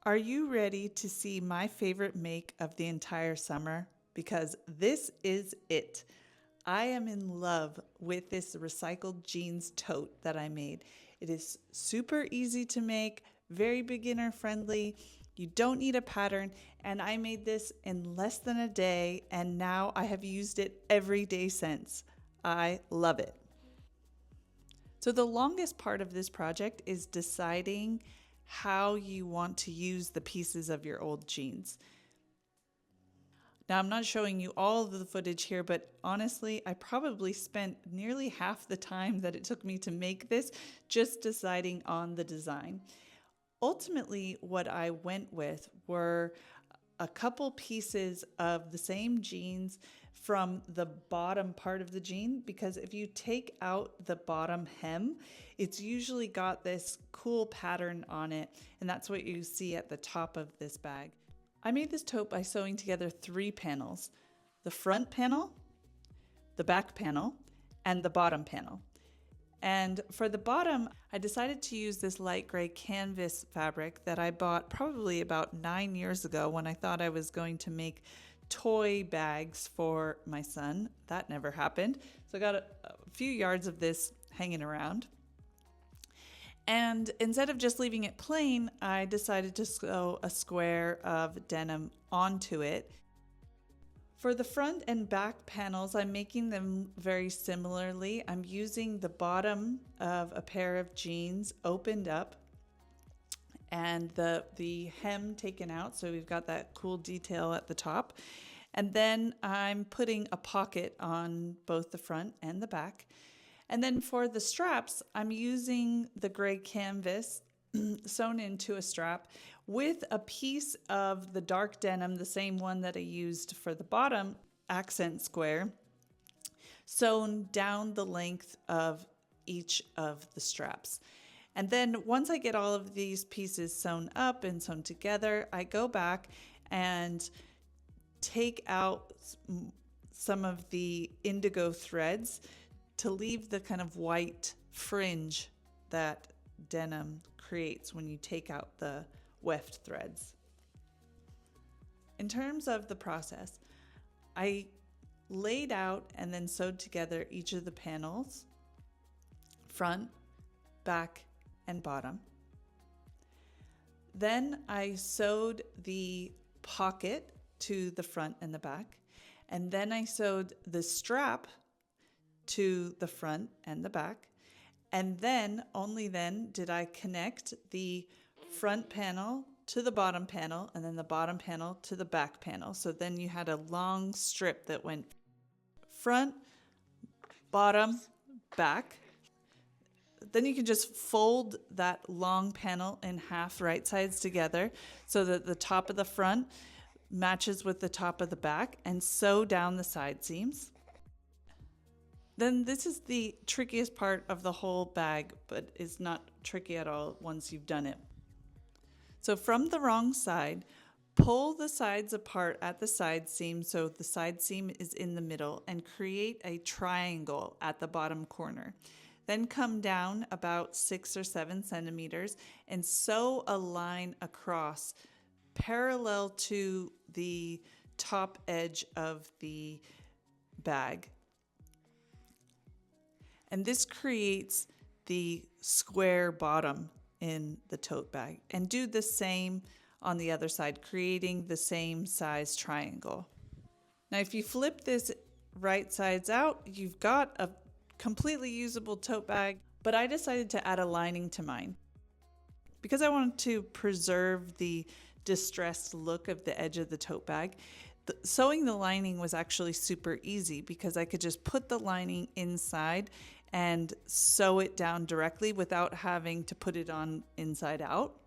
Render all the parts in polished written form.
Are you ready to see my favorite make of the entire summer? Because this is it. I am in love with this recycled jeans tote that I made. It is super easy to make, very beginner friendly. You don't need a pattern, and I made this in less than a day, and now I have used it every day since. I love it. So the longest part of this project is deciding how you want to use the pieces of your old jeans. Now, I'm not showing you all of the footage here, but honestly, I probably spent nearly half the time that it took me to make this just deciding on the design. Ultimately, what I went with were a couple pieces of the same jeans from the bottom part of the jean, because if you take out the bottom hem, it's usually got this cool pattern on it, and that's what you see at the top of this bag. I made this tote by sewing together 3 panels: the front panel, the back panel, and the bottom panel. And for the bottom, I decided to use this light gray canvas fabric that I bought probably about 9 years ago when I thought I was going to make toy bags for my son. That never happened. So I got a few yards of this hanging around. And instead of just leaving it plain, I decided to sew a square of denim onto it. For the front and back panels, I'm making them very similarly. I'm using the bottom of a pair of jeans opened up and the hem taken out, so we've got that cool detail at the top. And then I'm putting a pocket on both the front and the back. And then for the straps, I'm using the gray canvas sewn into a strap with a piece of the dark denim, the same one that I used for the bottom accent square, sewn down the length of each of the straps. And then once I get all of these pieces sewn up and sewn together, I go back and take out some of the indigo threads to leave the kind of white fringe that denim creates when you take out the weft threads. In terms of the process, I laid out and then sewed together each of the panels, front, back, and bottom. Then I sewed the pocket to the front and the back, and then I sewed the strap to the front and the back, and then, only then, did I connect the front panel to the bottom panel and then the bottom panel to the back panel. So then you had a long strip that went front, bottom, back. Then you can just fold that long panel in half right sides together so that the top of the front matches with the top of the back, and sew down the side seams. Then this is the trickiest part of the whole bag, but it's not tricky at all once you've done it. So from the wrong side, pull the sides apart at the side seam so the side seam is in the middle, and create a triangle at the bottom corner. Then come down about 6 or 7 centimeters and sew a line across parallel to the top edge of the bag. And this creates the square bottom in the tote bag. And do the same on the other side, creating the same size triangle. Now, if you flip this right sides out, you've got a completely usable tote bag, but I decided to add a lining to mine because I wanted to preserve the distressed look of the edge of the tote bag. Sewing the lining was actually super easy because I could just put the lining inside and sew it down directly without having to put it on inside out.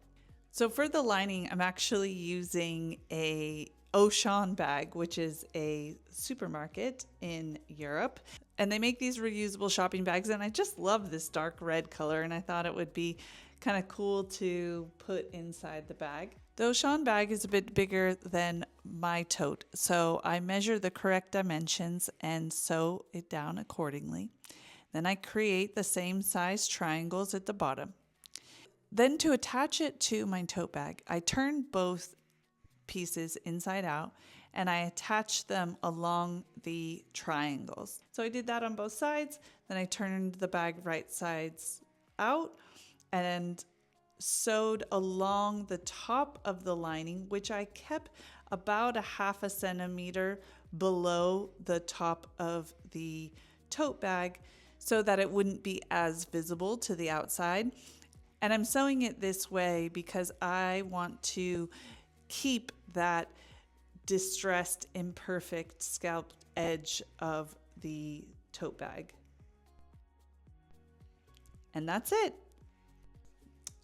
So for the lining, I'm actually using a Auchan bag, which is a supermarket in Europe. And they make these reusable shopping bags, and I just love this dark red color, and I thought it would be kind of cool to put inside the bag. The Auchan bag is a bit bigger than my tote, so I measure the correct dimensions and sew it down accordingly. Then I create the same size triangles at the bottom. Then to attach it to my tote bag, I turned both pieces inside out and I attached them along the triangles. So I did that on both sides. Then I turned the bag right sides out and sewed along the top of the lining, which I kept about a half a centimeter below the top of the tote bag so that it wouldn't be as visible to the outside. And I'm sewing it this way because I want to keep that distressed, imperfect scalped edge of the tote bag. And that's it.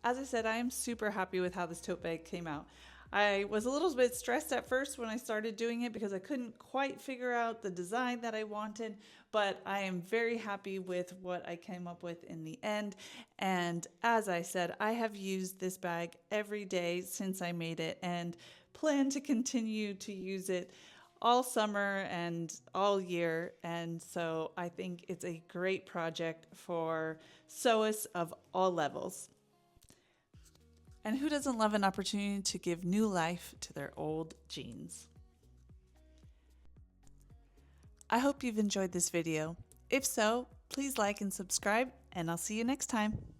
As I said, I am super happy with how this tote bag came out. I was a little bit stressed at first when I started doing it because I couldn't quite figure out the design that I wanted, but I am very happy with what I came up with in the end. And as I said, I have used this bag every day since I made it and plan to continue to use it all summer and all year. And so I think it's a great project for sewists of all levels. And who doesn't love an opportunity to give new life to their old jeans? I hope you've enjoyed this video. If so, please like and subscribe, and I'll see you next time.